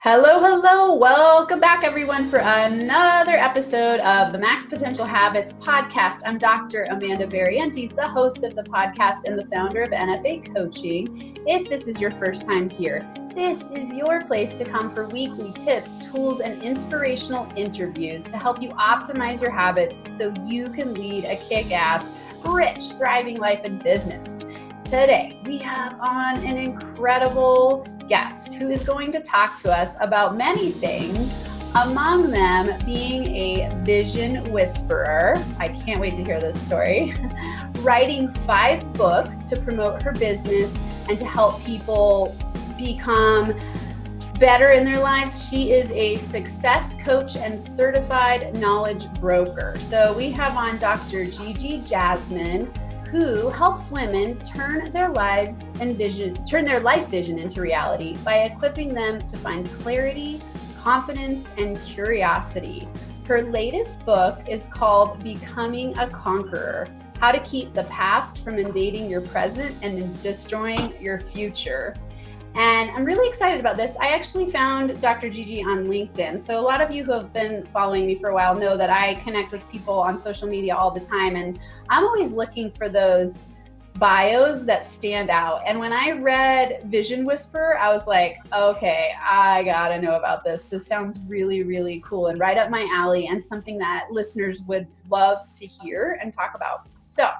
Hello, hello. Welcome back, everyone, for another episode of the Max Potential Habits podcast. I'm Dr. Amanda Barrientos, the host of the podcast and the founder of NFA Coaching. If this is your first time here, this is your place to come for weekly tips, tools, and inspirational interviews to help you optimize your habits so you can lead a kick-ass, rich, thriving life and business. Today, we have on an incredible guest who is going to talk to us about many things, among them being a vision whisperer. I can't wait to hear this story. Writing 5 books to promote her business and to help people become better in their lives. She is a success coach and certified knowledge broker. So we have on Dr. GeGe Jasmin, who helps women turn their life vision into reality by equipping them to find clarity, confidence, and curiosity. Her latest book is called Becoming a Conqueror: How to Keep the Past from Invading Your Present and Destroying Your Future. And I'm really excited about this. I actually found Dr. GeGe on LinkedIn. So a lot of you who have been following me for a while know that I connect with people on social media all the time. And I'm always looking for those bios that stand out. And when I read Vision Whisperer, I was like, okay, I gotta know about this. This sounds really, really cool and right up my alley and something that listeners would love to hear and talk about. So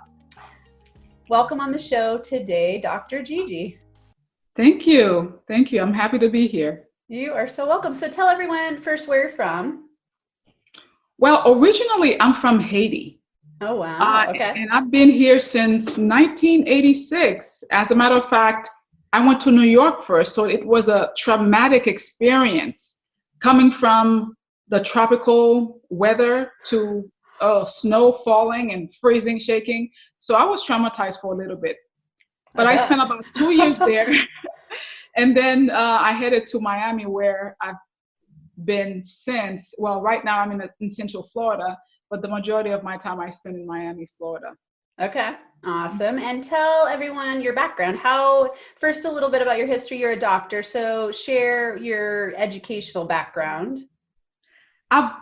welcome on the show today, Dr. GeGe. Thank you. Thank you. I'm happy to be here. You are so welcome. So tell everyone first where you're from. Well, originally I'm from Haiti. Oh, wow. Okay. And I've been here since 1986. As a matter of fact, I went to New York first. So it was a traumatic experience coming from the tropical weather to snow falling and freezing, shaking. So I was traumatized for a little bit. But I spent about 2 years there. And then I headed to Miami, where I've been since. Well, right now I'm in Central Florida, but the majority of my time I spend in Miami, Florida. Okay, awesome. And tell everyone your background. First, a little bit about your history. You're a doctor, so share your educational background. I've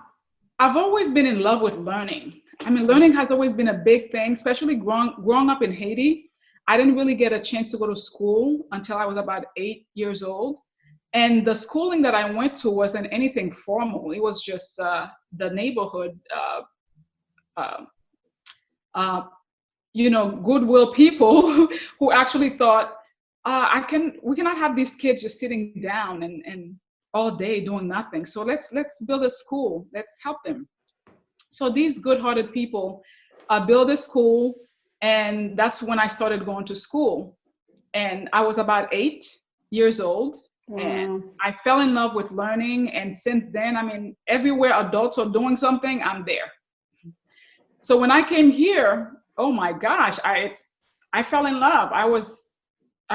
always been in love with learning. I mean, learning has always been a big thing, especially growing up in Haiti. I didn't really get a chance to go to school until I was about 8 years old. And the schooling that I went to wasn't anything formal. It was just the neighborhood, goodwill people who actually thought, we cannot have these kids just sitting down and all day doing nothing. So let's build a school. Let's help them. So these good-hearted people build a school. And that's when I started going to school. And I was about 8 years old. Wow. And I fell in love with learning. And since then, I mean, everywhere adults are doing something, I'm there. So when I came here, oh my gosh, I fell in love. I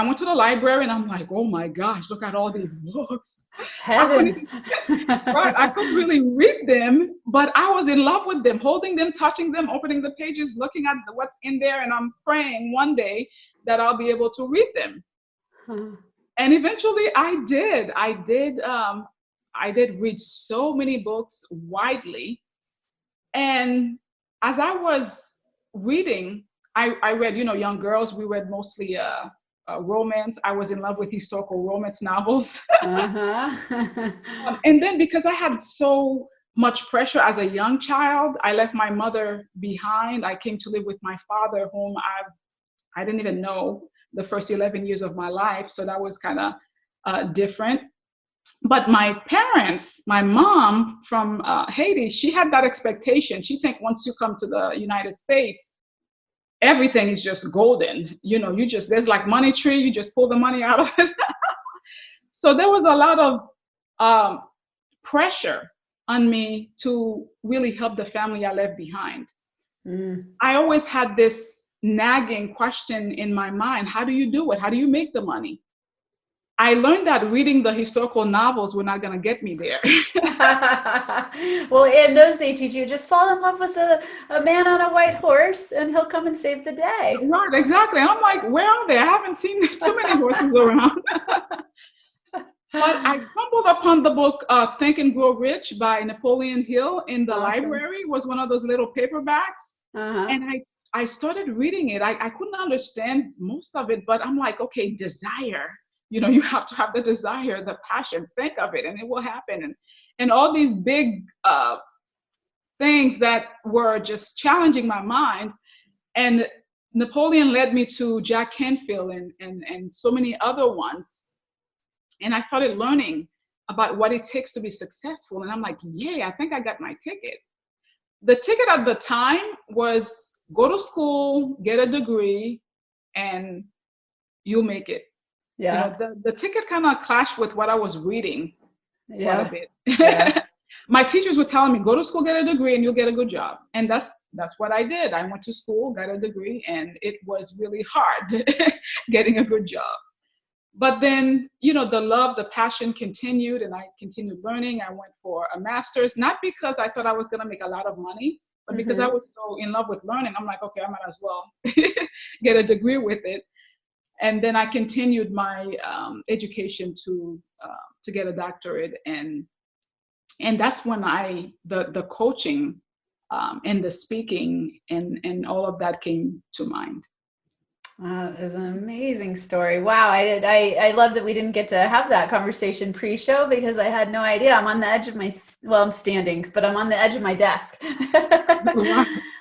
went to the library and I'm like, oh my gosh, look at all these books. Heaven. I couldn't really read them, but I was in love with them, holding them, touching them, opening the pages, looking at what's in there. And I'm praying one day that I'll be able to read them. And eventually I did. I did read so many books widely. And as I was reading, I read, young girls. We read mostly romance. I was in love with historical romance novels. And then because I had so much pressure as a young child, I left my mother behind. I came to live with my father, whom I didn't even know the first 11 years of my life. So that was kind of different. But my parents, my mom from Haiti, she had that expectation. She think once you come to the United States, everything is just golden. There's like money tree, you just pull the money out of it. So there was a lot of pressure on me to really help the family I left behind. I always had this nagging question in my mind: how do you do it? How do you make the money? I learned that reading the historical novels were not going to get me there. Well, in those they teach you just fall in love with a man on a white horse and he'll come and save the day. Right, exactly. I'm like, where are they? I haven't seen too many horses around. But I stumbled upon the book Think and Grow Rich by Napoleon Hill in the Awesome. library. It was one of those little paperbacks. Uh-huh. And I started reading it. I couldn't understand most of it, but I'm like, okay, desire. You have to have the desire, the passion, think of it, and it will happen. And all these big things that were just challenging my mind. And Napoleon led me to Jack Canfield and so many other ones. And I started learning about what it takes to be successful. And I'm like, yay, I think I got my ticket. The ticket at the time was go to school, get a degree, and you'll make it. Yeah. The ticket kind of clashed with what I was reading quite a Yeah. bit. Yeah. My teachers were telling me, go to school, get a degree, and you'll get a good job. And that's what I did. I went to school, got a degree, and it was really hard getting a good job. But then, the love, the passion continued, and I continued learning. I went for a master's, not because I thought I was going to make a lot of money, but because I Mm-hmm. was so in love with learning. I'm like, okay, I might as well get a degree with it. And then I continued my education to get a doctorate, and that's when the coaching and the speaking and all of that came to mind. That is an amazing story. Wow. I love that we didn't get to have that conversation pre-show because I had no idea. I'm on the edge of I'm standing, but I'm on the edge of my desk.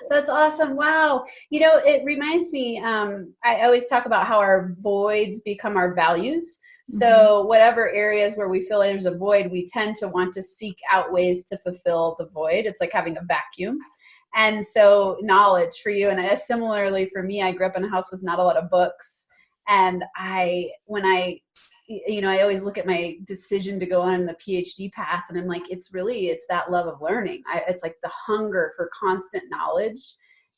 That's awesome. Wow. It reminds me, I always talk about how our voids become our values. So whatever areas where we feel like there's a void, we tend to want to seek out ways to fulfill the void. It's like having a vacuum. And so knowledge for you, and similarly for me, I grew up in a house with not a lot of books. And I always look at my decision to go on the PhD path, and I'm like, it's that love of learning. It's like the hunger for constant knowledge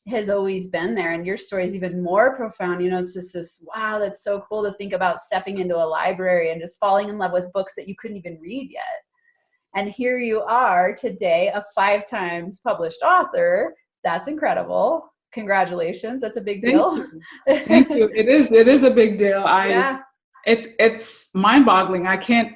has always been there. And your story is even more profound. It's just this, wow, that's so cool to think about stepping into a library and just falling in love with books that you couldn't even read yet. And here you are today, a 5 times published author. That's incredible. Congratulations. That's a big deal. Thank you. It is a big deal. Yeah. It's mind-boggling. I can't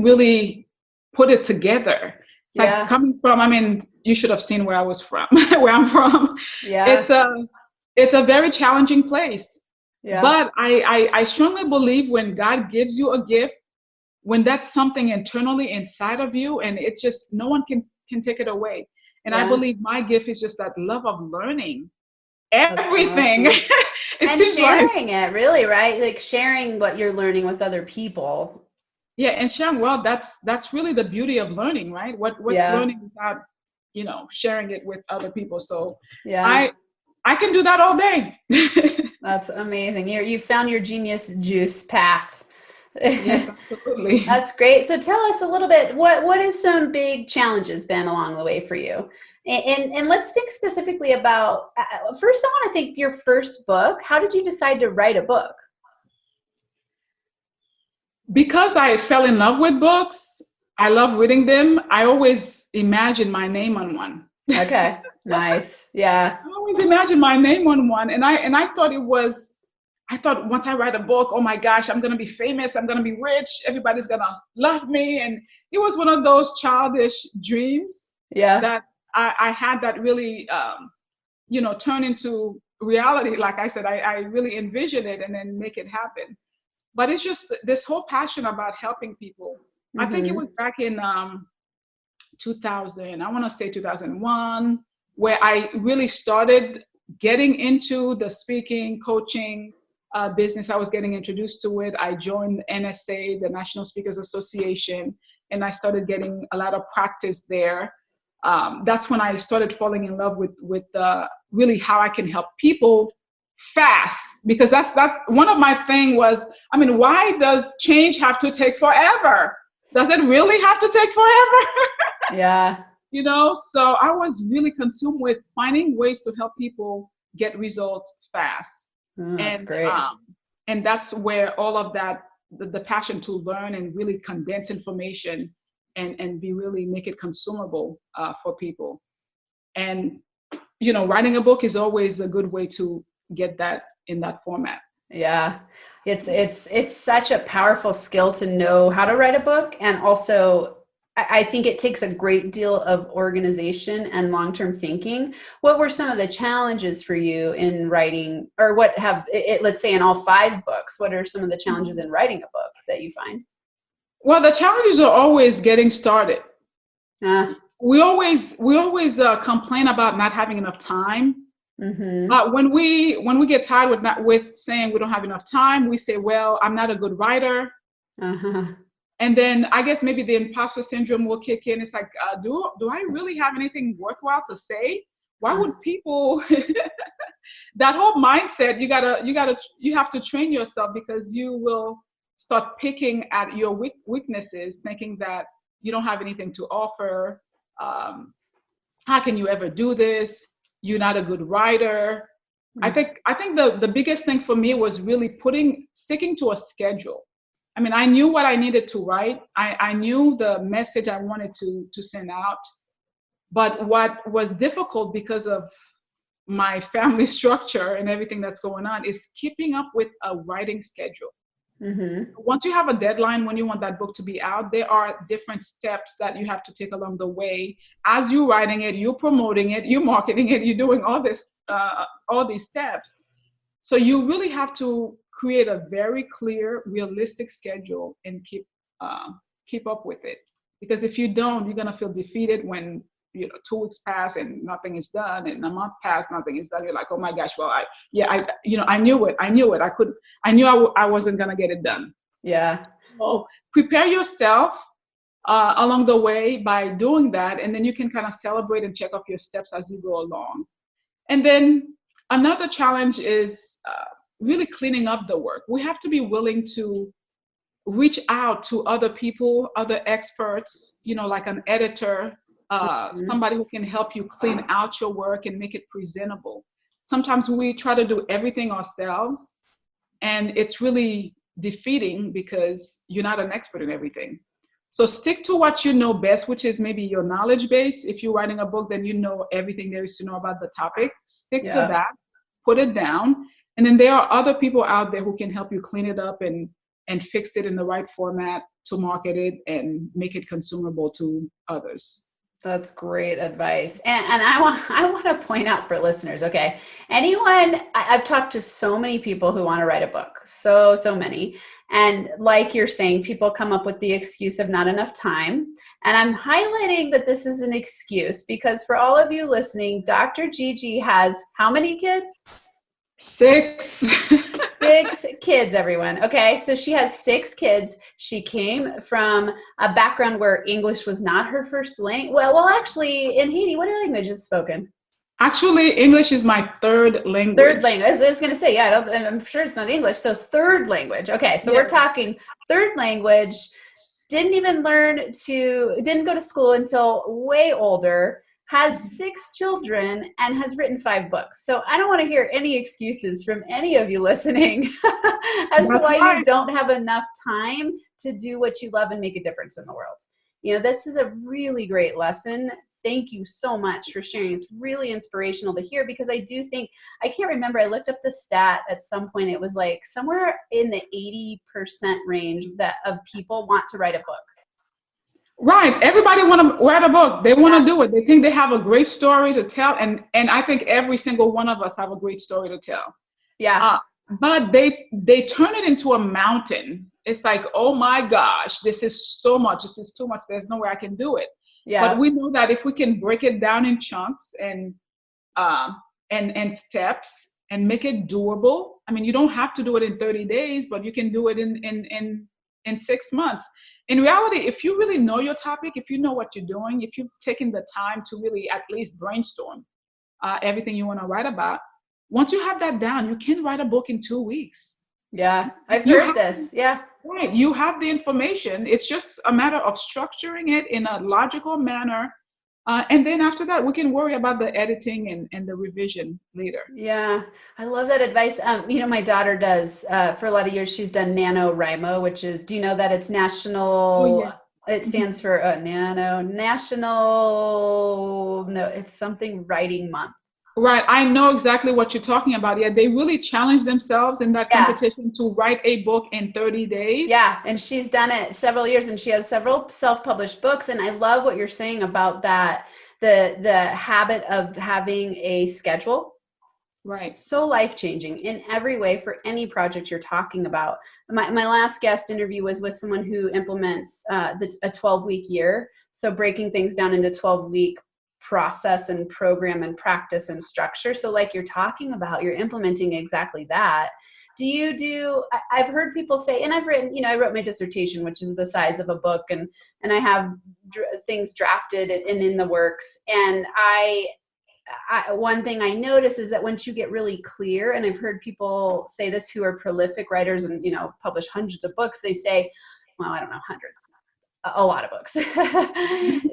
really put it together. It's like coming from, you should have seen where I was from, where I'm from. Yeah. It's a very challenging place. Yeah. But I strongly believe when God gives you a gift, when that's something internally inside of you, and it's just no one can take it away. And I believe my gift is just that love of learning everything. Awesome. And sharing it, really, right? Like sharing what you're learning with other people. Yeah, and sharing, well, that's really the beauty of learning, right? What's learning without, sharing it with other people. So I can do that all day. That's amazing. You found your genius juice path. Yes, absolutely. That's great. So tell us a little bit, what has some big challenges been along the way for you? And let's think specifically about, first I want to think your first book. How did you decide to write a book? Because I fell in love with books, I love reading them. I always imagine my name on one. Okay, nice. Yeah. I always imagine my name on one. And I thought once I write a book, oh my gosh, I'm going to be famous. I'm going to be rich. Everybody's going to love me. And it was one of those childish dreams that I had that really, turn into reality. Like I said, I really envisioned it and then make it happen. But it's just this whole passion about helping people. I think it was back in 2000, I want to say 2001, where I really started getting into the speaking, coaching business. I was getting introduced to it. I joined NSA, the National Speakers Association, and I started getting a lot of practice there. That's when I started falling in love with really how I can help people fast, because that's one of my thing was, why does change have to take forever? Does it really have to take forever? Yeah. So I was really consumed with finding ways to help people get results fast. That's great. And that's where all of that, the passion to learn and really condense information and be really make it consumable for people. And, writing a book is always a good way to get that in that format. Yeah. It's such a powerful skill to know how to write a book. And also, I think it takes a great deal of organization and long-term thinking. What were some of the challenges for you in writing, or what have it, let's say in all 5 books, what are some of the challenges in writing a book that you find? Well, the challenges are always getting started. Uh, We always complain about not having enough time. mm-hmm. But when we get tired with saying we don't have enough time, we say, well, I'm not a good writer. Uh-huh. And then I guess maybe the imposter syndrome will kick in. It's like, do I really have anything worthwhile to say? Why Uh, would people? That whole mindset, you have to train yourself, because you will start picking at your weaknesses, thinking that you don't have anything to offer. Um, how can you ever do this? You're not a good writer. I think the biggest thing for me was really sticking to a schedule. I mean, I knew what I needed to write. I knew the message I wanted to send out. But what was difficult because of my family structure and everything that's going on is keeping up with a writing schedule. mm-hmm. Once you have a deadline when you want that book to be out, there are different steps that you have to take along the way. As you're writing it, you're promoting it, you're marketing it, you're doing all these steps. So you really have to create a very clear, realistic schedule and keep up with it. Because if you don't, you're gonna feel defeated when 2 weeks pass and nothing is done, and a month passed, nothing is done. You're like, oh my gosh, well, I knew it. I knew I wasn't gonna get it done. Yeah. So prepare yourself along the way by doing that, and then you can kind of celebrate and check off your steps as you go along. And then another challenge is really cleaning up the work. We have to be willing to reach out to other people, other experts, like an editor, Mm-hmm. somebody who can help you clean out your work and make it presentable. Sometimes we try to do everything ourselves, and it's really defeating because you're not an expert in everything. So stick to what you know best, which is maybe your knowledge base. If you're writing a book, then you know everything there is to know about the topic. Stick to Yeah. that, put it down. And then there are other people out there who can help you clean it up and fix it in the right format to market it and make it consumable to others. That's great advice. And I want to point out for listeners, okay, I've talked to so many people who want to write a book, so many. And like you're saying, people come up with the excuse of not enough time. And I'm highlighting that this is an excuse because for all of you listening, Dr. GeGe has how many kids? 6. 6 kids, everyone. Okay, so she has 6 kids. She came from a background where English was not her first language. Well, actually, in Haiti, what language is spoken? Actually, English is my third language. Third language. I was going to say, yeah, I'm sure it's not English. So third language. Okay, so we're talking third language. Didn't go to school until way older. Has 6 children and has written 5 books. So I don't want to hear any excuses from any of you listening as to why you don't have enough time to do what you love and make a difference in the world. This is a really great lesson. Thank you so much for sharing. It's really inspirational to hear because I do think, I can't remember, I looked up the stat at some point. It was like somewhere in the 80% range of people want to write a book. Right. Everybody want to write a book. They want to do it. They think they have a great story to tell. And I think every single one of us have a great story to tell. Yeah. But they turn it into a mountain. It's like, oh my gosh, this is so much. This is too much. There's no way I can do it. Yeah. But we know that if we can break it down in chunks and steps and make it doable. I mean, you don't have to do it in 30 days, but you can do it in 6 months. In reality, if you really know your topic, if you know what you're doing, if you've taken the time to really at least brainstorm everything you want to write about, once you have that down, you can write a book in 2 weeks. Yeah, I've heard this. Yeah. Right. You have the information. It's just a matter of structuring it in a logical manner. And then after that, we can worry about the editing and the revision later. Yeah, I love that advice. My daughter does, for a lot of years, she's done NaNoWriMo, which is, do you know that it's national, it stands for national, no, it's something writing month. Right. I know exactly what you're talking about. Yeah, they really challenge themselves in that Yeah. competition to write a book in 30 days. Yeah, and she's done it several years, and she has several self-published books. And I love what you're saying about that, the habit of having a schedule. Right. So life-changing in every way for any project you're talking about. My last guest interview was with someone who implements a 12-week year. So breaking things down into 12-week process and program and practice and structure. So like you're talking about, you're implementing exactly that. I've heard people say, and I've written, I wrote my dissertation, which is the size of a book, and I have things drafted and in the works. And one thing I notice is that once you get really clear, and I've heard people say this who are prolific writers and, publish hundreds of books, they say, well, I don't know, hundreds, a lot of books.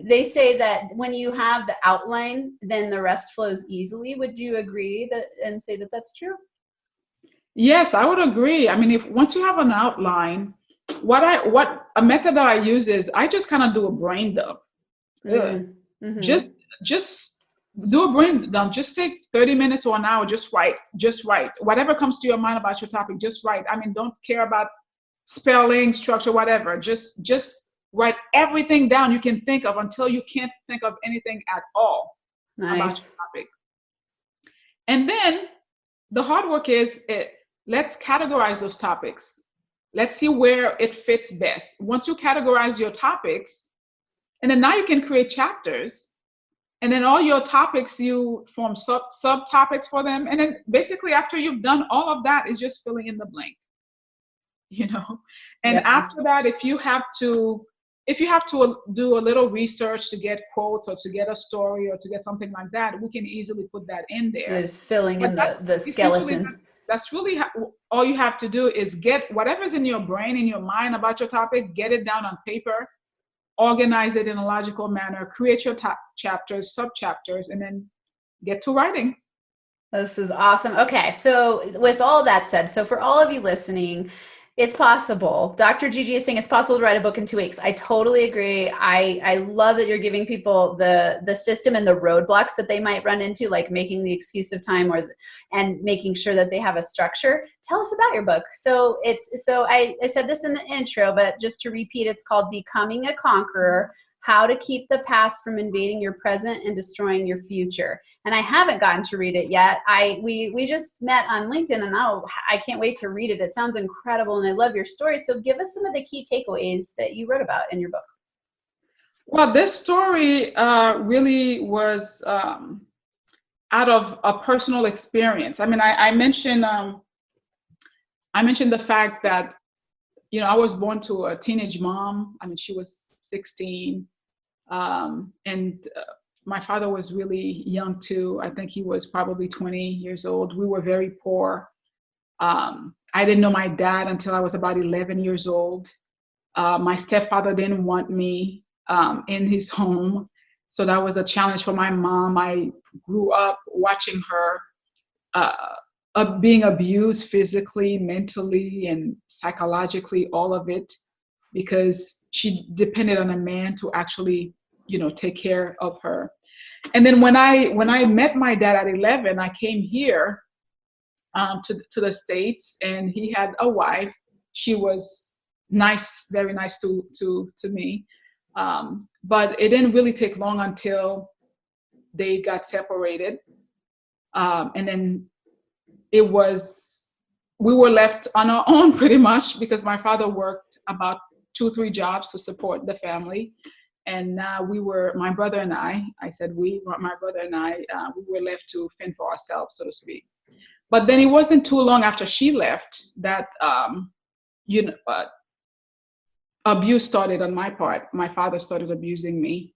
They say that when you have the outline, then the rest flows easily. Would you agree and say that that's true? Yes, I would agree. I mean, if once you have an outline, what a method that I use is I just kind of do a brain dump. Mm-hmm. Just do a brain dump. Just take 30 minutes or an hour. Just write. Whatever comes to your mind about your topic, just write. I mean, don't care about spelling, structure, whatever. Just write everything down you can think of until you can't think of anything at all about your topic. And then the hard work is let's categorize those topics. Let's see where it fits best. Once you categorize your topics, and then now you can create chapters. And then all your topics, you form subtopics for them. And then basically after you've done all of that, is just filling in the blank. And after that, if you have to do a little research to get quotes or to get a story or to get something like that, we can easily put that in there. Just filling in the skeleton. That's really all you have to do is get whatever's in your brain, in your mind about your topic, get it down on paper, organize it in a logical manner, create your top chapters, sub-chapters, and then get to writing. This is awesome. Okay, so with all that said, so for all of you listening, it's possible. Dr. GeGe is saying it's possible to write a book in 2 weeks. I totally agree. I love that you're giving people the system and the roadblocks that they might run into, like making the excuse of time and making sure that they have a structure. Tell us about your book. So I said this in the intro, but just to repeat, it's called Becoming a Conqueror: How to Keep the Past from Invading Your Present and Destroying Your Future. And I haven't gotten to read it yet. We just met on LinkedIn, and I can't wait to read it. It sounds incredible, and I love your story. So give us some of the key takeaways that you wrote about in your book. Well, this story really was out of a personal experience. I mean, I mentioned the fact that I was born to a teenage mom. I mean, she was 16. And my father was really young too. I think he was probably 20 years old. We were very poor. I didn't know my dad until I was about 11 years old. My stepfather didn't want me in his home. So that was a challenge for my mom. I grew up watching her being abused physically, mentally, and psychologically, all of it, because she depended on a man to actually, take care of her. And then when I met my dad at 11, I came here to the States, and he had a wife. She was nice, very nice to me. But it didn't really take long until they got separated. And then we were left on our own pretty much, because my father worked about 2-3 jobs to support the family. And now my brother and I we were left to fend for ourselves, so to speak. But then it wasn't too long after she left that, abuse started on my part. My father started abusing me.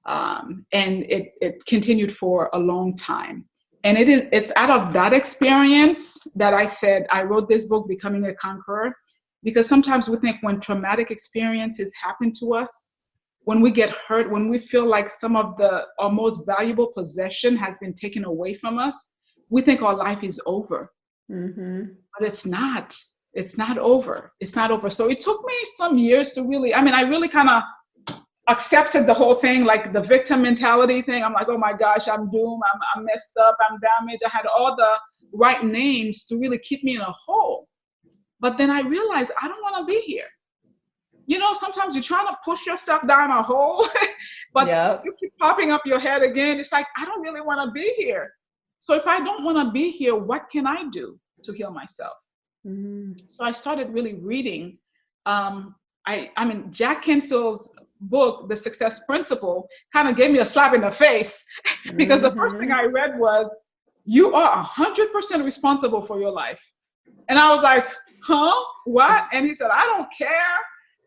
And it continued for a long time. And it's out of that experience that I said I wrote this book, Becoming a Conqueror, because sometimes we think when traumatic experiences happen to us, when we get hurt, when we feel like some of our most valuable possession has been taken away from us, we think our life is over. Mm-hmm. But it's not. It's not over. It's not over. So it took me some years to really, I really kind of accepted the whole thing, like the victim mentality thing. I'm like, oh my gosh, I'm doomed. I'm messed up. I'm damaged. I had all the right names to really keep me in a hole. But then I realized I don't want to be here. You know, sometimes you're trying to push yourself down a hole, but Yep. you keep popping up your head again. It's like, I don't really want to be here. So if I don't want to be here, what can I do to heal myself? Mm-hmm. So I started really reading. I mean, Jack Canfield's book, The Success Principle, kind of gave me a slap in the face because the first thing I read was, you are 100% responsible for your life. And I was like, huh? What? And he said, I don't care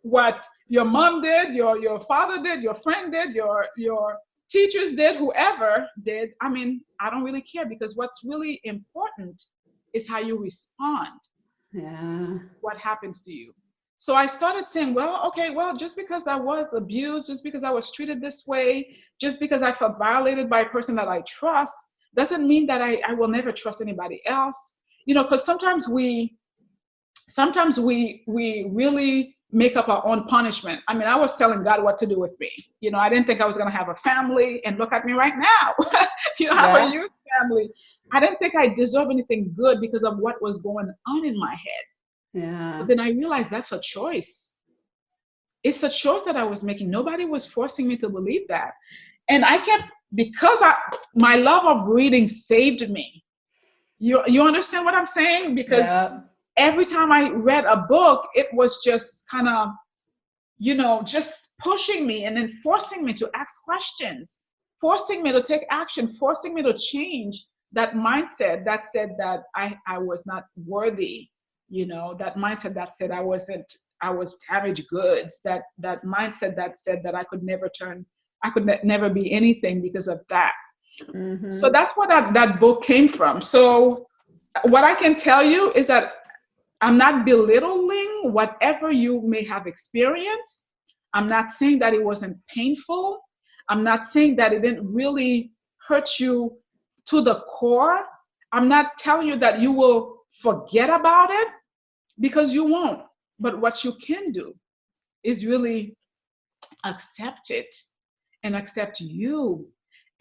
what your mom did, your father did, your friend did, your teachers did, whoever did. I mean, I don't really care, because what's really important is how you respond. Yeah. What happens to you. So I started saying, well, okay, well, just because I was abused, just because I was treated this way, just because I felt violated by a person that I trust, doesn't mean that I will never trust anybody else. You know, because sometimes we really make up our own punishment. I mean, I was telling God what to do with me. You know, I didn't think I was going to have a family, and look at me right now. You know, I have a huge family. I didn't think I deserved anything good because of what was going on in my head. Yeah. But then I realized that's a choice. It's a choice that I was making. Nobody was forcing me to believe that. And I kept, because my love of reading saved me. You understand what I'm saying? Because Yep. every time I read a book, it was just kind of, you know, just pushing me and then forcing me to ask questions, forcing me to take action, forcing me to change that mindset that said that I was not worthy, you know, that mindset that said I was damaged goods, that mindset that said that I could never be anything because of that. Mm-hmm. So that's where that book came from. So what I can tell you is that I'm not belittling whatever you may have experienced. I'm not saying that it wasn't painful. I'm not saying that it didn't really hurt you to the core. I'm not telling you that you will forget about it, because you won't. But what you can do is really accept it, and accept you,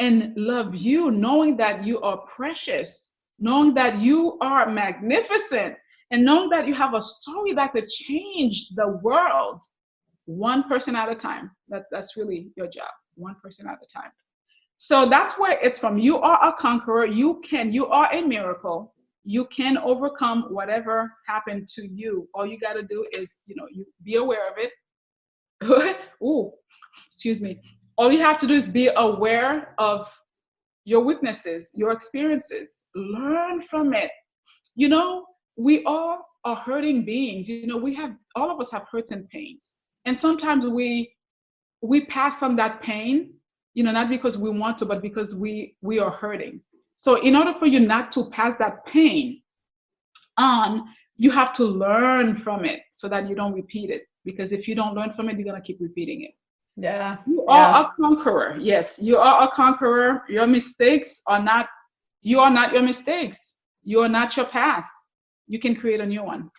and love you, knowing that you are precious, knowing that you are magnificent, and knowing that you have a story that could change the world one person at a time. That's really your job, one person at a time. So that's where it's from. You are a conqueror. You are a miracle. You can overcome whatever happened to you. All you got to do is, you be aware of it. Ooh, excuse me. All you have to do is be aware of your weaknesses, your experiences. Learn from it. We all are hurting beings. All of us have hurts and pains. And sometimes we pass on that pain, not because we want to, but because we are hurting. So in order for you not to pass that pain on, you have to learn from it so that you don't repeat it. Because if you don't learn from it, you're going to keep repeating it. Yeah. You are a conqueror. Yes, you are a conqueror. Your mistakes are not, you are not your mistakes. You are not your past. You can create a new one.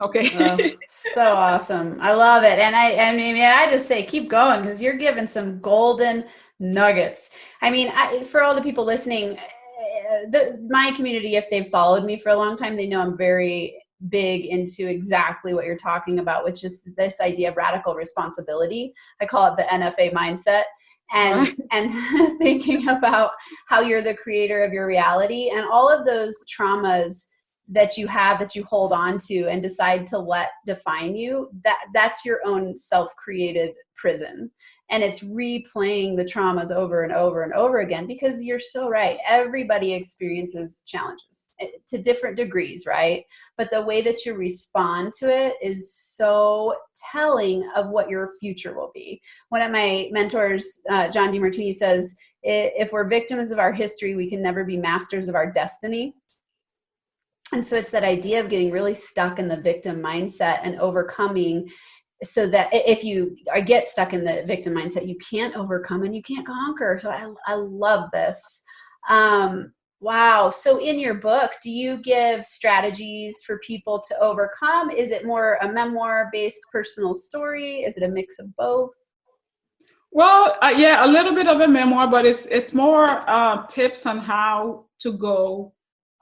Okay. Oh, so awesome. I love it. And I mean, I just say, keep going, because you're giving some golden nuggets. I mean, for all the people listening, my community, if they've followed me for a long time, they know I'm very big into exactly what you're talking about, which is this idea of radical responsibility. I call it the NFA mindset. And thinking about how you're the creator of your reality, and all of those traumas that you hold on to and decide to let define you, that's your own self-created prison. And it's replaying the traumas over and over and over again, because you're so right. Everybody experiences challenges to different degrees, right? But the way that you respond to it is so telling of what your future will be. One of my mentors, John DeMartini, says, if we're victims of our history, we can never be masters of our destiny. And so it's that idea of getting really stuck in the victim mindset and overcoming, so that if you get stuck in the victim mindset, you can't overcome and you can't conquer. So I love this. Wow. So in your book, do you give strategies for people to overcome? Is it more a memoir-based personal story? Is it a mix of both? Well, yeah, a little bit of a memoir, but it's more tips on how to go,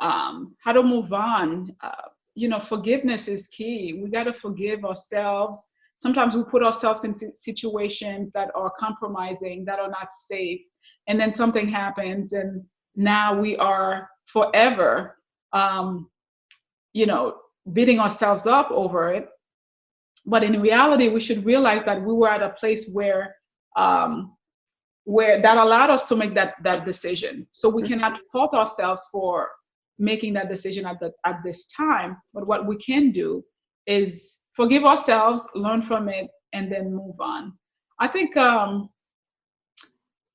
how to move on. Forgiveness is key. We got to forgive ourselves. Sometimes we put ourselves in situations that are compromising, that are not safe, and then something happens, and now we are forever, um, you know, beating ourselves up over it. But in reality, we should realize that we were at a place um, where that allowed us to make that decision. So we cannot fault ourselves for making that decision at this time. But what we can do is forgive ourselves, learn from it, and then move on. I think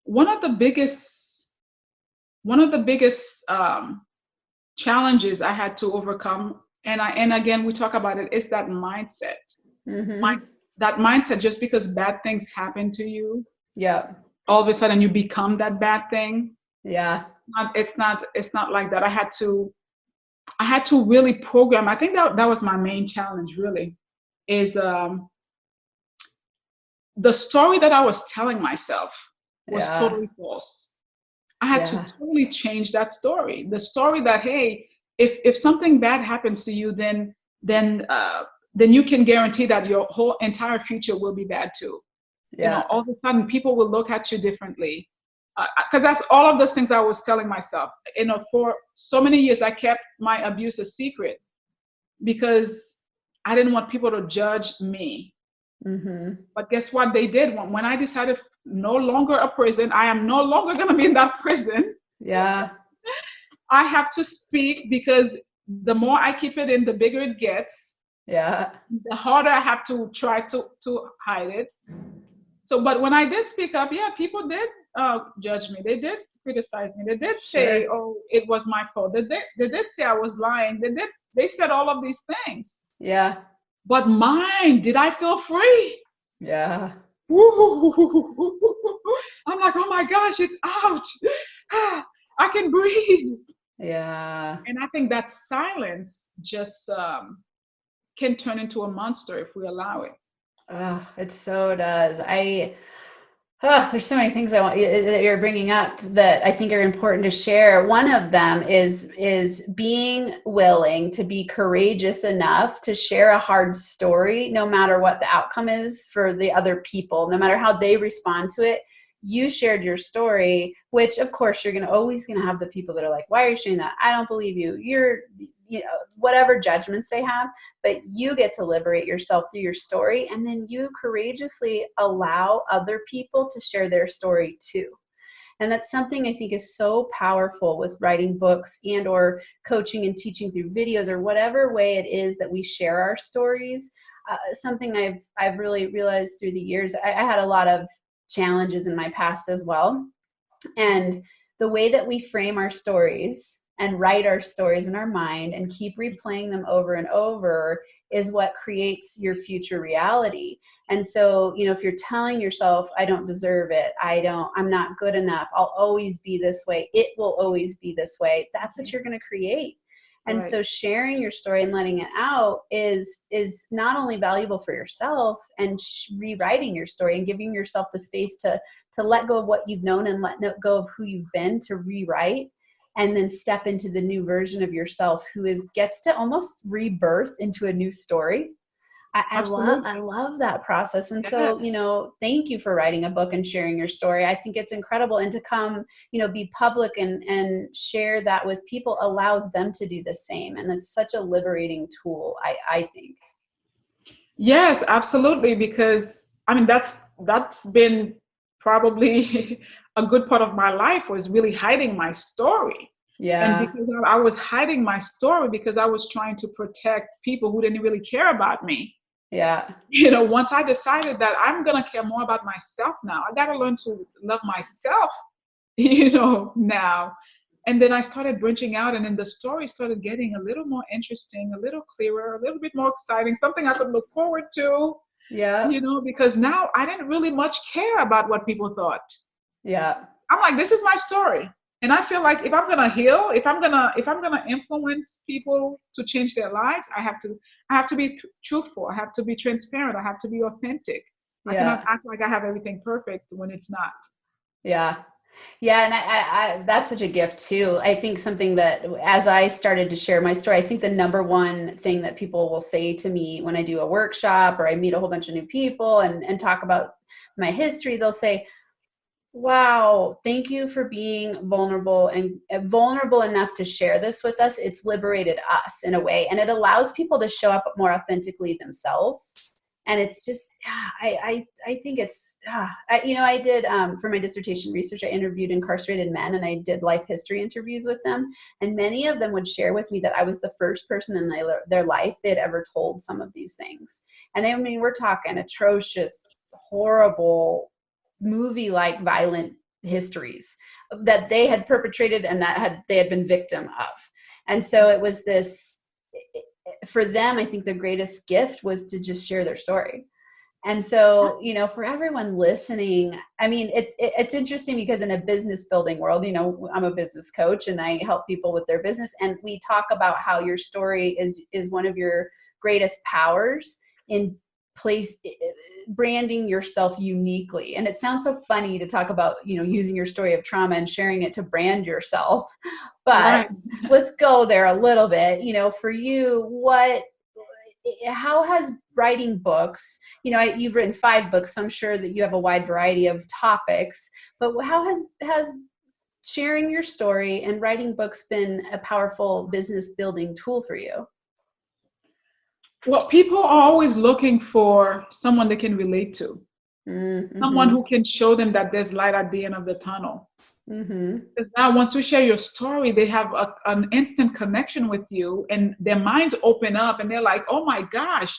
one of the biggest one of the biggest challenges I had to overcome, and again we talk about it, is that mindset. Mm-hmm. Mind, that mindset, just because bad things happen to you, Yeah. all of a sudden you become that bad thing. Yeah. It's not like that. I had to really program. I think that was my main challenge, really, is the story that I was telling myself was Yeah. totally false. I had to Yeah. totally change that story. The story that, hey, if something bad happens to you, then uh, then you can guarantee that your whole entire future will be bad too. Yeah. All of a sudden people will look at you differently, because that's all of those things I was telling myself. For so many years I kept my abuse a secret because I didn't want people to judge me. Mm-hmm. But guess what they did? When I decided no longer a prison, I am no longer going to be in that prison. Yeah. I have to speak, because the more I keep it in, the bigger it gets, Yeah. the harder I have to try to hide it. So, but when I did speak up, yeah, people did judge me. They did criticize me. They did say, Sure. "Oh, it was my fault." They did say I was lying. They said all of these things. Yeah. But mine, did I feel free? Yeah. I'm like, oh my gosh, it's out. I can breathe. Yeah. And I think that silence just can turn into a monster if we allow it. Oh, it so does. There's so many things I want that you're bringing up that I think are important to share. One of them is being willing to be courageous enough to share a hard story, no matter what the outcome is for the other people, no matter how they respond to it. You shared your story, which of course you're always gonna have the people that are like, "Why are you sharing that? I don't believe you. Whatever judgments they have." But you get to liberate yourself through your story, and then you courageously allow other people to share their story too. And that's something I think is so powerful with writing books and or coaching and teaching through videos, or whatever way it is that we share our stories. Something I've really realized through the years, I had a lot of challenges in my past as well, and the way that we frame our stories and write our stories in our mind and keep replaying them over and over is what creates your future reality. And so, if you're telling yourself, "I don't deserve it, I'm not good enough, I'll always be this way, it will always be this way," that's what you're going to create. And Right. so sharing your story and letting it out is not only valuable for yourself, and rewriting your story and giving yourself the space to let go of what you've known and let go of who you've been, to rewrite and then step into the new version of yourself who gets to almost rebirth into a new story. I Absolutely. love that process. And so, Yes. thank you for writing a book and sharing your story. I think it's incredible. And to come, be public and share that with people allows them to do the same. And it's such a liberating tool, I think. Yes, absolutely. Because I mean, that's been probably a good part of my life, was really hiding my story. And Yeah. because I was hiding my story because I was trying to protect people who didn't really care about me. Yeah. Once I decided that I'm gonna care more about myself now, I gotta learn to love myself, now. And then I started branching out, and then the story started getting a little more interesting, a little clearer, a little bit more exciting, something I could look forward to, Yeah. because now I didn't really much care about what people thought. Yeah. I'm like, this is my story. And I feel like if I'm gonna heal, if I'm gonna influence people to change their lives, I have to be truthful. I have to be transparent. I have to be authentic. I cannot Yeah. act like I have everything perfect when it's not. Yeah. Yeah. And I that's such a gift too. I think something that as I started to share my story, I think the number one thing that people will say to me when I do a workshop or I meet a whole bunch of new people and talk about my history, they'll say, wow, thank you for being vulnerable and vulnerable enough to share this with us. It's liberated us in a way, and it allows people to show up more authentically themselves. And it's just, yeah, I think it's, I did, for my dissertation research, I interviewed incarcerated men and I did life history interviews with them. And many of them would share with me that I was the first person in their life they had ever told some of these things. And I mean, we're talking atrocious, horrible, movie-like violent histories that they had perpetrated and they had been victim of. And so it was this, for them, I think the greatest gift was to just share their story. And so, for everyone listening, I mean, it's interesting because in a business building world, I'm a business coach and I help people with their business. And we talk about how your story is one of your greatest powers in branding yourself uniquely. And it sounds so funny to talk about, using your story of trauma and sharing it to brand yourself. But Right. let's go there a little bit. For you, how has writing books, you've written 5 books, so I'm sure that you have a wide variety of topics, but how has sharing your story and writing books been a powerful business building tool for you? Well, people are always looking for someone they can relate to, someone Mm-hmm. who can show them that there's light at the end of the tunnel. Mm-hmm. Because now, once you share your story, they have an instant connection with you, and their minds open up, and they're like, "Oh my gosh,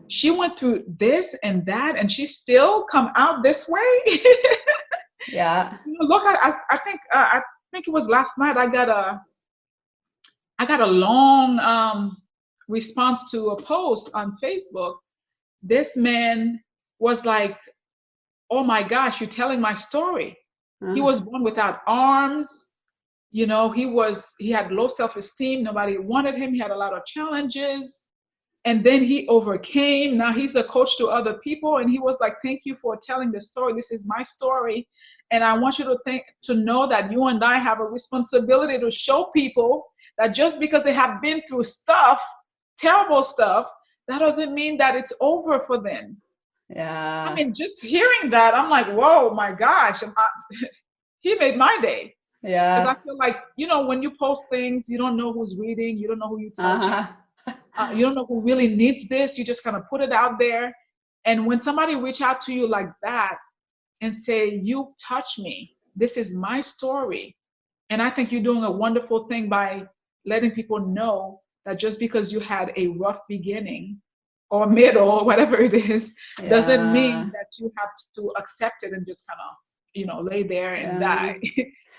she went through this and that, and she still come out this way." Yeah. Look, I think it was last night. I got a long response to a post on Facebook. This man was like, "Oh my gosh, you're telling my story." He was born without arms. He had low self-esteem. Nobody wanted him. He had a lot of challenges. And then he overcame. Now he's a coach to other people. And he was like, "Thank you for telling the story. This is my story. And I want you to know that you and I have a responsibility to show people that just because they have been through stuff, terrible stuff, that doesn't mean that it's over for them." I Yeah. mean, just hearing that, I'm like, whoa, my gosh, he made my day. Because I Yeah. feel like, when you post things, you don't know who's reading, you don't know who you're touching, Uh-huh. you don't know who really needs this. You just kind of put it out there. And when somebody reach out to you like that and say, "You touch me, this is my story," and I think you're doing a wonderful thing by letting people know that just because you had a rough beginning or middle or whatever it is, doesn't mean Yeah. that you have to accept it and just kind of, lay there and Yeah. die.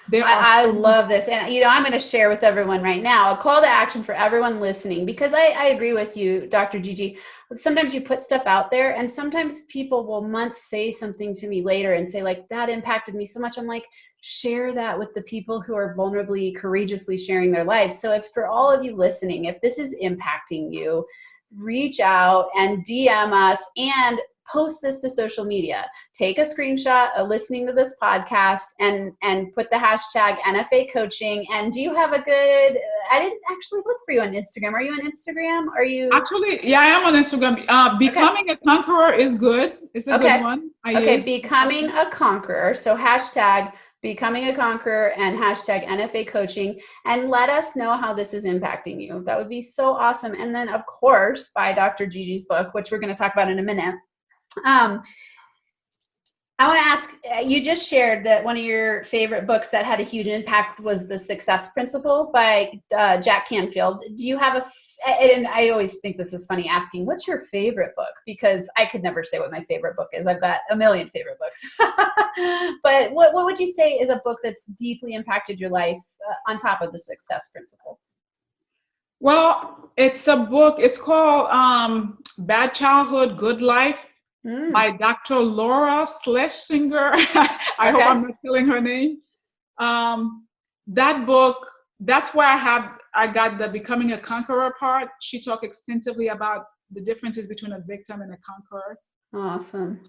There are I so many. love this. And, I'm going to share with everyone right now a call to action for everyone listening, because I agree with you, Dr. GeGe. Sometimes you put stuff out there and sometimes people will months say something to me later and say like, that impacted me so much. I'm like, share that with the people who are vulnerably, courageously sharing their lives. So if for all of you listening, if this is impacting you, reach out and DM us and post this to social media. Take a screenshot of listening to this podcast and put the hashtag NFA coaching. And do you have a good, I didn't actually look for you on Instagram. Are you on Instagram? Are you? Actually, yeah, I am on Instagram. Okay. Becoming a Conqueror is good. It's a good Okay. one. I Okay. use Becoming often. a Conqueror. So hashtag Becoming a Conqueror and hashtag NFA coaching, and let us know how this is impacting you. That would be so awesome. And then of course, buy Dr. GeGe's book, which we're going to talk about in a minute. I want to ask, you just shared that one of your favorite books that had a huge impact was The Success Principle by Jack Canfield. Do you have and I always think this is funny asking, what's your favorite book? Because I could never say what my favorite book is. I've got a million favorite books. But what would you say is a book that's deeply impacted your life on top of The Success Principle? Well, it's a book. It's called Bad Childhood, Good Life by Dr. Laura Schlesinger. I hope Okay. I'm not killing her name. That book, that's where I got the Becoming a Conqueror part. She talked extensively about the differences between a victim and a conqueror. Awesome.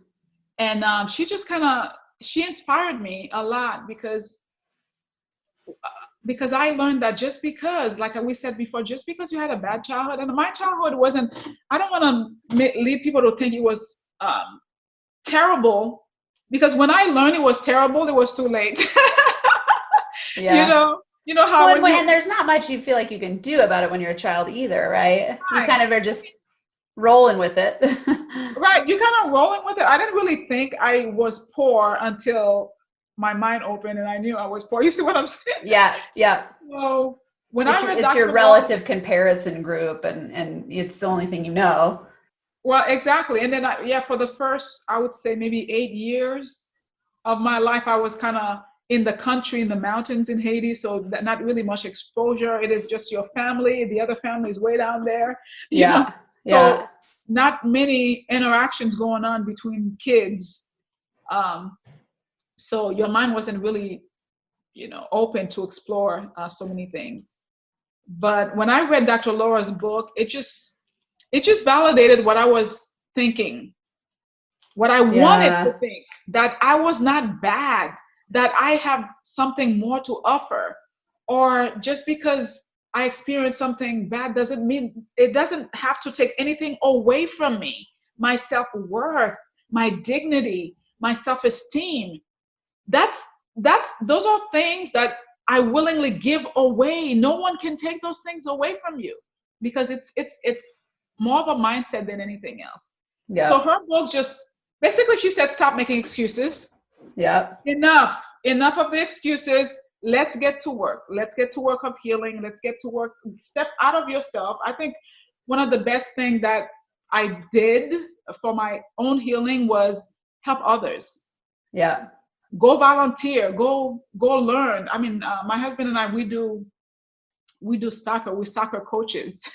And she inspired me a lot because I learned that just because, like we said before, just because you had a bad childhood, and my childhood wasn't, I don't want to lead people to think it was terrible, because when I learned it was terrible, it was too late. Yeah. You know how Well, and there's not much you feel like you can do about it when you're a child either, right? You kind of are just rolling with it. Right, you kind of rolling with it. I didn't really think I was poor until my mind opened and I knew I was poor. You see what I'm saying? Yeah, yeah. So when It's your relative comparison group, and it's the only thing you know. Well, exactly. And then for the first, I would say maybe 8 years of my life, I was kind of in the country, in the mountains in Haiti. So not really much exposure. It is just your family. The other family is way down there. You know? So not many interactions going on between kids. So your mind wasn't really, open to explore so many things. But when I read Dr. Laura's book, it just validated what I was thinking, what I wanted to think, that I was not bad, that I have something more to offer. Or just because I experienced something bad doesn't mean, it doesn't have to take anything away from me. My self-worth, my dignity, my self-esteem. Those are things that I willingly give away. No one can take those things away from you, because it's more of a mindset than anything else. Yeah. So her book just basically, she said, stop making excuses. Yeah. Enough of the excuses. Let's get to work. Let's get to work of healing. Let's get to work. Step out of yourself. I think one of the best things that I did for my own healing was help others. Yeah. Go volunteer. Go learn. I mean, my husband and I, we do soccer. We're soccer coaches.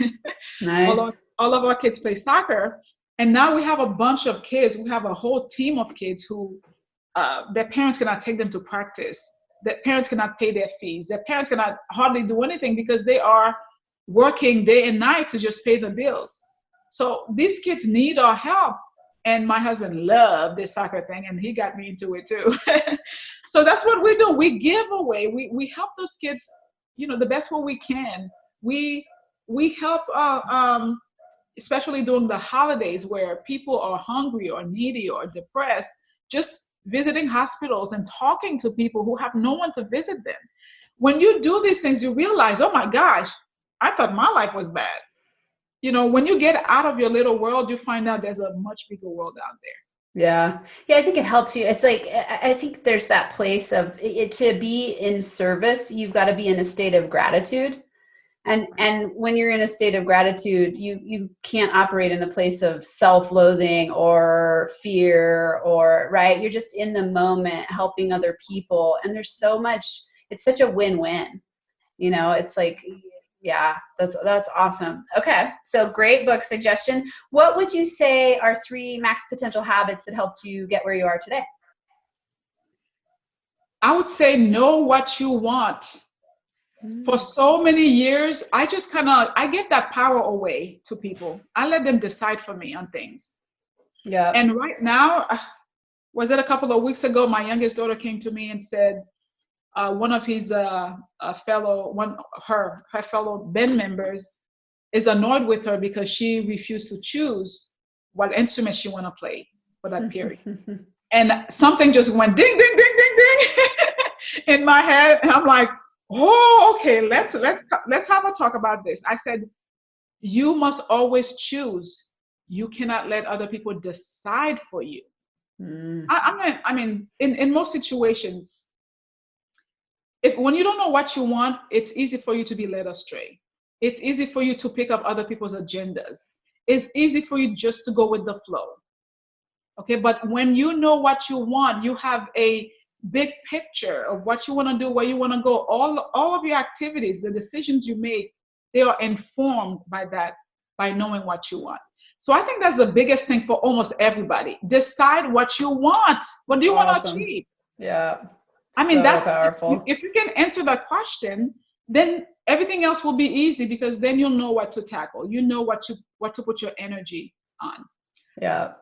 Nice. All of our kids play soccer. And now we have a bunch of kids. We have a whole team of kids who their parents cannot take them to practice. Their parents cannot pay their fees. Their parents cannot hardly do anything because they are working day and night to just pay the bills. So these kids need our help. And my husband loved this soccer thing, and he got me into it too. So that's what we do. We give away. We help those kids, the best way we can. We help, especially during the holidays where people are hungry or needy or depressed, just visiting hospitals and talking to people who have no one to visit them. When you do these things, you realize, oh my gosh, I thought my life was bad. When you get out of your little world, you find out there's a much bigger world out there. Yeah. Yeah. I think it helps you. It's like, I think there's that place of it, to be in service, you've got to be in a state of gratitude. And when you're in a state of gratitude, you can't operate in a place of self-loathing or fear, or, right? You're just in the moment helping other people. And there's so much, it's such a win-win, it's like, yeah, that's awesome. Okay. So great book suggestion. What would you say are 3 max potential habits that helped you get where you are today? I would say know what you want. For so many years, I just I give that power away to people. I let them decide for me on things. Yeah. And right now, was it a couple of weeks ago, my youngest daughter came to me and said, one of his fellow band members is annoyed with her because she refused to choose what instrument she want to play for that period. And something just went ding, ding, ding, ding, ding in my head. And I'm like, oh, okay, let's have a talk about this. I said, you must always choose. You cannot let other people decide for you. I mean, in most situations, when you don't know what you want, it's easy for you to be led astray. It's easy for you to pick up other people's agendas. It's easy for you just to go with the flow. Okay, but when you know what you want, you have a big picture of what you want to do, where you want to go. All of your activities, the decisions you make, they are informed by that, by knowing what you want. So I think that's the biggest thing for almost everybody. Decide what you want. What do you want to achieve? Yeah. I mean, that's powerful. If you can answer that question, then everything else will be easy, because then you'll know what to tackle. You know what to put your energy on. Yeah.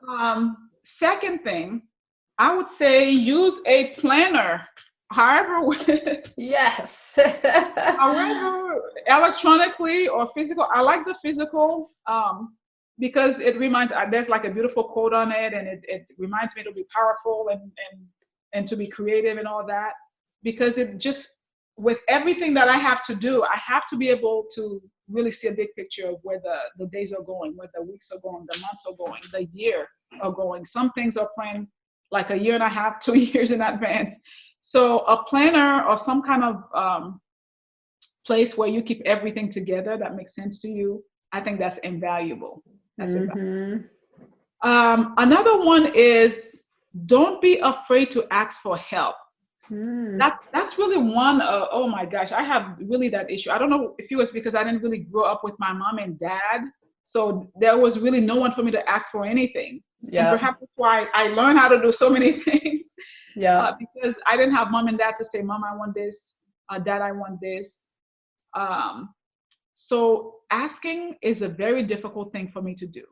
Second thing, I would say use a planner. However, Yes. however, electronically or physical, I like the physical because it reminds, there's like a beautiful quote on it, and it reminds me to be powerful and to be creative and all that. Because it just, with everything that I have to do, I have to be able to really see a big picture of where the days are going, where the weeks are going, the months are going, the year are going. Some things are planned like a year and a half, 2 years in advance. So a planner or some kind of place where you keep everything together that makes sense to you, I think that's invaluable. That's invaluable. Mm-hmm. Another one is, don't be afraid to ask for help. Mm. That's really one. Oh my gosh, I have really that issue. I don't know if it was because I didn't really grow up with my mom and dad, so there was really no one for me to ask for anything. And Yeah. perhaps that's why I learned how to do so many things, Yeah. because I didn't have mom and dad to say, "Mom, I want this," "Dad, I want this." Um, so asking is a very difficult thing for me to do.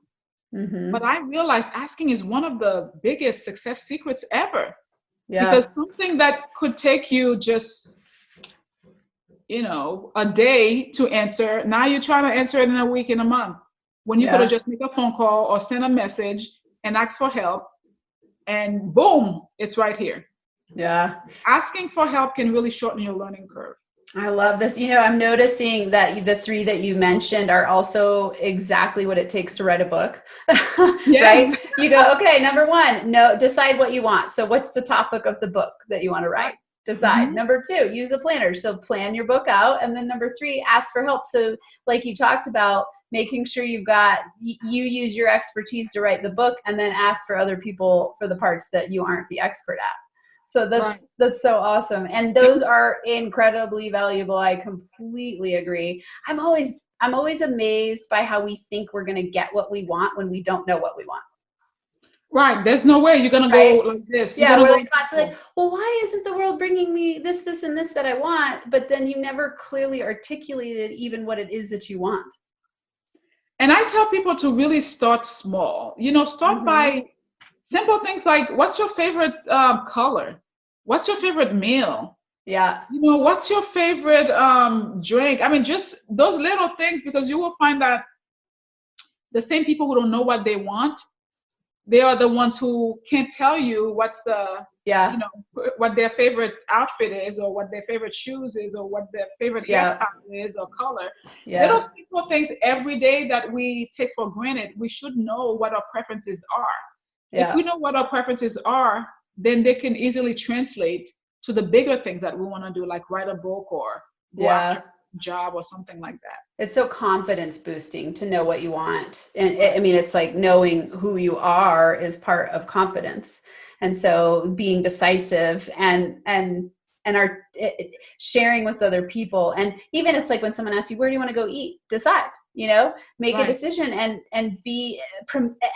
But Mm-hmm. I realized asking is one of the biggest success secrets ever, because Yeah. something that could take you just, a day to answer, now you're trying to answer it in a week, in a month, when you could have Yeah. just make a phone call or send a message and ask for help, and boom, it's right here. Yeah. Asking for help can really shorten your learning curve. I love this. I'm noticing that the three that you mentioned are also exactly what it takes to write a book, right? Yes. You go, okay, number one, no, decide what you want. So what's the topic of the book that you want to write? Decide. Mm-hmm. Number two, use a planner. So plan your book out. And then number three, ask for help. So like you talked about, making sure you use your expertise to write the book, and then ask for other people for the parts that you aren't the expert at. So Right. that's so awesome. And those are incredibly valuable. I completely agree. I'm always amazed by how we think we're going to get what we want when we don't know what we want. Right. There's no way you're gonna go Right? like this. You're Yeah, gonna we're go like constantly like, well, why isn't the world bringing me this, and this that I want? But then you never clearly articulated even what it is that you want. And I tell people to really start small. Start Mm-hmm. by simple things like, what's your favorite color? What's your favorite meal? Yeah. What's your favorite drink? I mean, just those little things, because you will find that the same people who don't know what they want, they are the ones who can't tell you you Yeah. know, what their favorite outfit is, or what their favorite shoes is, or what their favorite Yeah. hairstyle is, or color. Little Yeah. simple things every day that we take for granted. We should know what our preferences are. If we Yeah. know what our preferences are, then they can easily translate to the bigger things that we want to do, like write a book or go after Yeah. a job or something like that. It's so confidence boosting to know what you want. And I Right. mean, it's like knowing who you are is part of confidence. And so being decisive and sharing with other people. And even it's like when someone asks you, where do you want to go eat? Decide, make a Right. decision and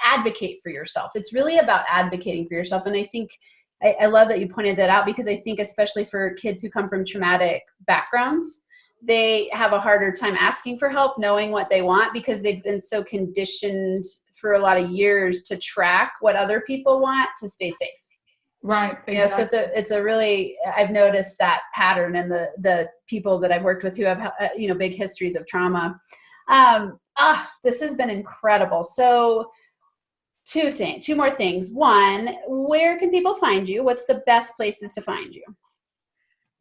advocate for yourself. It's really about advocating for yourself. And I think I love that you pointed that out, because I think especially for kids who come from traumatic backgrounds, they have a harder time asking for help, knowing what they want, because they've been so conditioned for a lot of years to track what other people want to stay safe. Right. So Exactly. it's a really, I've noticed that pattern in the people that I've worked with who have, big histories of trauma. This has been incredible. So two more things. One, where can people find you? What's the best places to find you?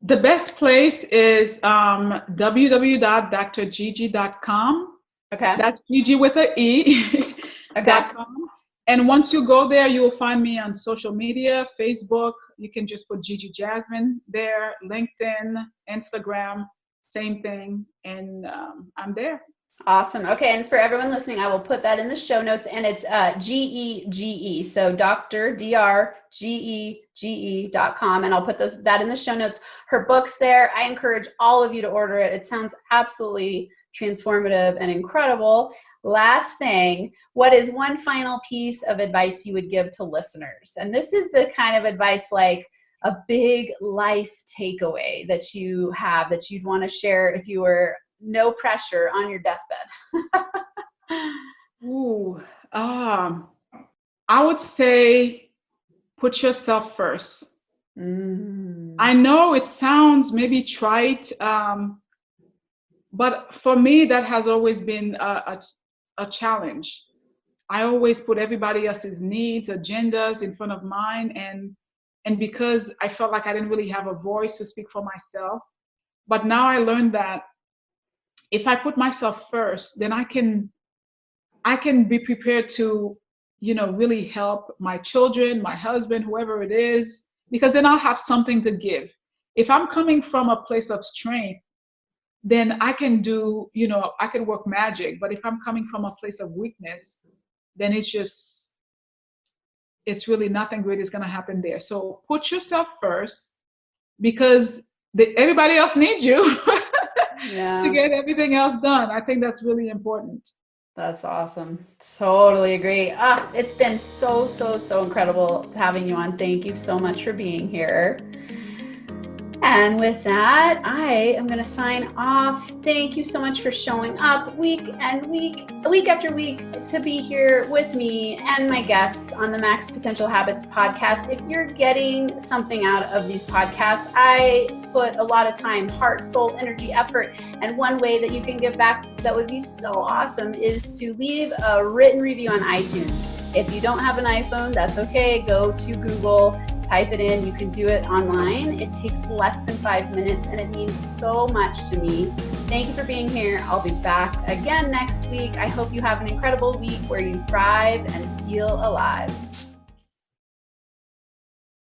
The best place is www.drgege.com. Okay. That's Gigi with a E Okay. .com. And once you go there, you will find me on social media, Facebook. You can just put GeGe Jasmin there, LinkedIn, Instagram, same thing. And I'm there. Awesome. Okay. And for everyone listening, I will put that in the show notes, and it's GeGe. So Dr. DrGeGe.com. And I'll put that in the show notes. Her book's there. I encourage all of you to order it. It sounds absolutely transformative and incredible. Last thing, what is one final piece of advice you would give to listeners? And this is the kind of advice, like a big life takeaway that you have that you'd want to share if you were no pressure on your deathbed. Ooh, I would say put yourself first. Mm. I know it sounds maybe trite, but for me, that has always been a challenge. I always put everybody else's needs, agendas in front of mine, and because I felt like I didn't really have a voice to speak for myself. But now I learned that if I put myself first, then I can be prepared to, really help my children, my husband, whoever it is, because then I'll have something to give. If I'm coming from a place of strength, then I can do, I can work magic. But if I'm coming from a place of weakness, then it's really nothing great is going to happen there. So put yourself first, because everybody else needs you to get everything else done. I think that's really important. That's awesome. Totally agree. It's been so incredible having you on. Thank you so much for being here. And with that, I am going to sign off. Thank you so much for showing up week after week to be here with me and my guests on the Max Potential Habits podcast. If you're getting something out of these podcasts, I put a lot of time, heart, soul, energy, effort. And one way that you can give back that would be so awesome is to leave a written review on iTunes. If you don't have an iPhone, that's okay. Go to Google, type it in. You can do it online. It takes less than 5 minutes and it means so much to me. Thank you for being here. I'll be back again next week. I hope you have an incredible week where you thrive and feel alive.